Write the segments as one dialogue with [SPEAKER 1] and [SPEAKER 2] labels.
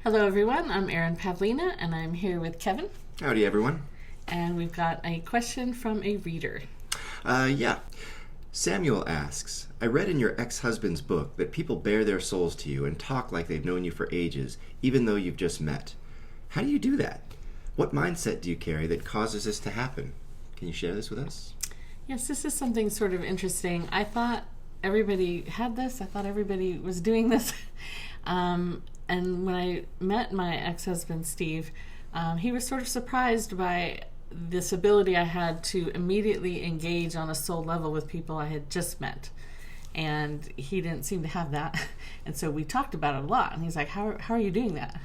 [SPEAKER 1] Hello, everyone. I'm Erin Pavlina, and I'm here with Kevin.
[SPEAKER 2] Howdy, everyone.
[SPEAKER 1] And we've got a question from a reader.
[SPEAKER 2] Yeah. Samuel asks, I read in your ex-husband's book that people bare their souls to you and talk like they've known you for ages, even though you've just met. How do you do that? What mindset do you carry that causes this to happen? Can you share this with us?
[SPEAKER 1] Yes, this is something sort of interesting. I thought everybody had this. I thought everybody was doing this. And when I met my ex-husband, Steve, he was sort of surprised by this ability I had to immediately engage on a soul level with people I had just met. And he didn't seem to have that. And so we talked about it a lot. And he's like, how are you doing that?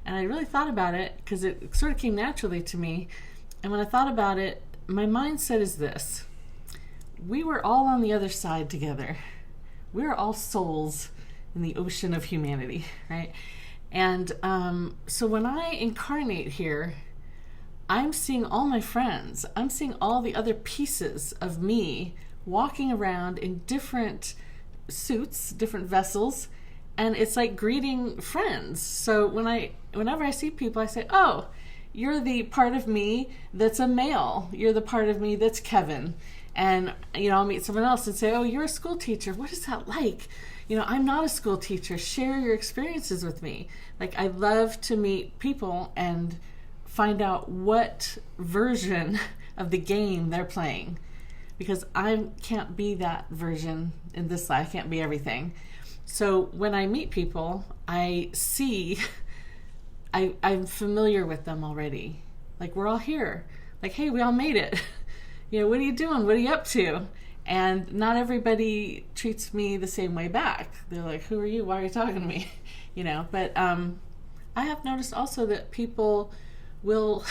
[SPEAKER 1] And I really thought about it because it sort of came naturally to me. And when I thought about it, my mindset is this. We were all on the other side together. We're all souls in the ocean of humanity, right? And so when I incarnate here, I'm seeing all my friends. I'm seeing all the other pieces of me walking around in different suits, different vessels, and it's like greeting friends. So whenever I see people, I say, oh, you're the part of me that's a male. You're the part of me that's Kevin. And, I'll meet someone else and say, oh, you're a school teacher. What is that like? I'm not a school teacher. Share your experiences with me. Like, I love to meet people and find out what version of the game they're playing. Because I can't be that version in this life. I can't be everything. So when I meet people, I see, I'm familiar with them already. Like, we're all here. Like, hey, we all made it. What are you doing? What are you up to? And not everybody treats me the same way back. They're like, who are you? Why are you talking to me? But I have noticed also that people will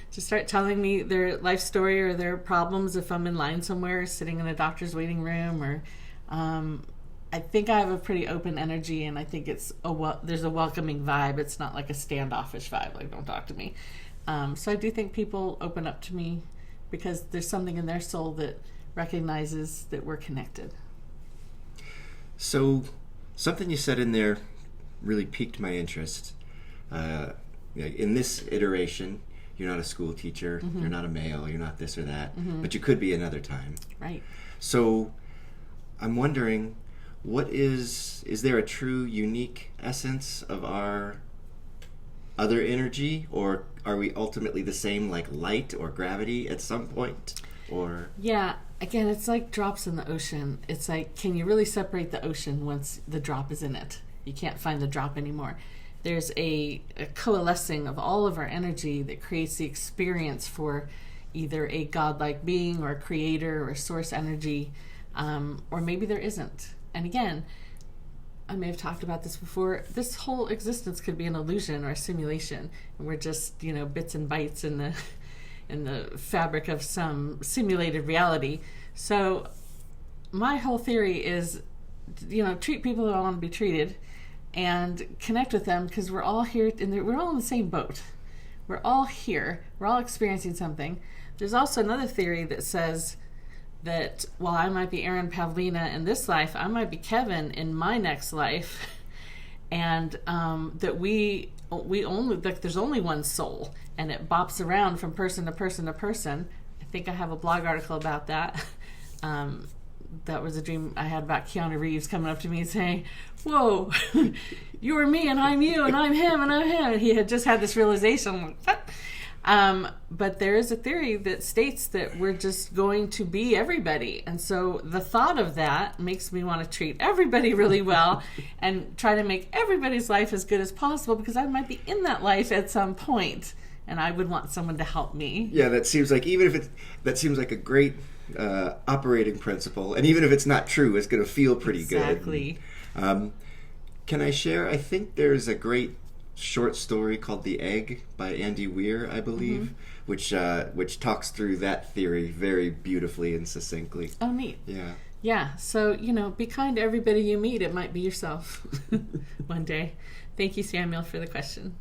[SPEAKER 1] just start telling me their life story or their problems if I'm in line somewhere, sitting in a doctor's waiting room, or I think I have a pretty open energy, and I think there's a welcoming vibe. It's not like a standoffish vibe, like don't talk to me. So I do think people open up to me because there's something in their soul that recognizes that we're connected.
[SPEAKER 2] So something you said in there really piqued my interest. In this iteration, you're not a school teacher, you're not a male, you're not this or that, but you could be another time.
[SPEAKER 1] Right.
[SPEAKER 2] So I'm wondering, is there a true unique essence of our other energy, or are we ultimately the same, like light or gravity at some point? Or
[SPEAKER 1] yeah, again, it's like drops in the ocean. It's like, can you really separate the ocean once the drop is in it? You can't find the drop anymore. There's a coalescing of all of our energy that creates the experience for either a godlike being or a creator or source energy, or maybe there isn't. And again, I may have talked about this before, this whole existence could be an illusion or a simulation, and we're just, bits and bytes in the fabric of some simulated reality. So my whole theory is, treat people that want to be treated and connect with them, because we're all here and we're all in the same boat. We're all here. We're all experiencing something. There's also another theory that says that while I might be Erin Pavlina in this life, I might be Kevin in my next life, and that we only, like, there's only one soul, and it bops around from person to person to person. I think I have a blog article about that. That was a dream I had about Keanu Reeves coming up to me and saying, whoa, you're me and I'm you and I'm him and I'm him. And he had just had this realization. I'm like, what? But there is a theory that states that we're just going to be everybody. And so the thought of that makes me want to treat everybody really well and try to make everybody's life as good as possible, because I might be in that life at some point and I would want someone to help me.
[SPEAKER 2] Yeah, that seems like, that seems like a great operating principle. And even if it's not true, it's going to feel pretty good.
[SPEAKER 1] Exactly.
[SPEAKER 2] Can I share? I think there's a great short story called "The Egg" by Andy Weir, I believe, which talks through that theory very beautifully and succinctly.
[SPEAKER 1] Oh, neat.
[SPEAKER 2] Yeah.
[SPEAKER 1] Yeah. So, be kind to everybody you meet. It might be yourself one day. Thank you, Samuel, for the question.